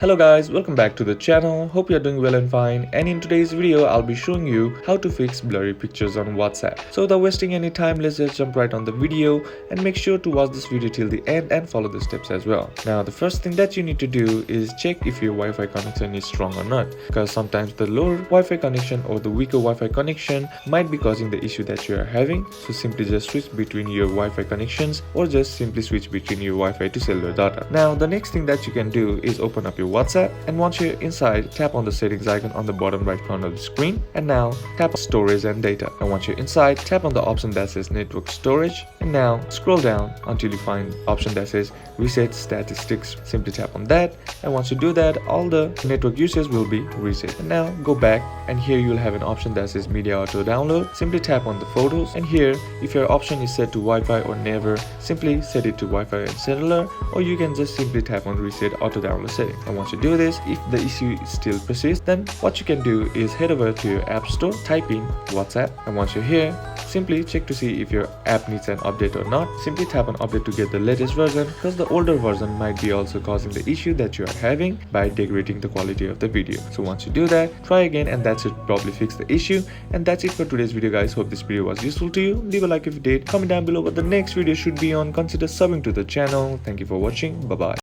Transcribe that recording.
Hello guys, welcome back to the channel. Hope you're doing well and fine, and in today's video I'll be showing you how to fix blurry pictures on WhatsApp. So without wasting any time, let's just jump right on the video and make sure to watch this video till the end and follow the steps as well. Now the first thing that you need to do is check if your Wi-Fi connection is strong or not, because sometimes the lower Wi-Fi connection or the weaker Wi-Fi connection might be causing the issue that you are having. So simply just switch between your Wi-Fi connections or just simply switch between your Wi-Fi to cellular data. Now the next thing that you can do is open up your WhatsApp, and once you're inside, tap on the settings icon on the bottom right corner of the screen, and now tap on storage and data. And once you're inside, tap on the option that says network storage, and now scroll down until you find option that says reset statistics. Simply tap on that, and once you do that, all the network usage will be reset. And now go back, and here you'll have an option that says media auto download. Simply tap on the photos, and here if your option is set to Wi-Fi or never, simply set it to Wi-Fi and cellular, or you can just simply tap on reset auto download setting. And once you do this, if the issue still persists, then what you can do is head over to your app store, type in WhatsApp, and once you're here, simply check to see if your app needs an update or not. Simply tap on update to get the latest version, because the older version might be also causing the issue that you are having by degrading the quality of the video. So once you do that, try again, and that should probably fix the issue. And that's it for today's video guys. Hope this video was useful to you. Leave a like if you did, comment down below what the next video should be on, consider subbing to the channel. Thank you for watching. Bye bye.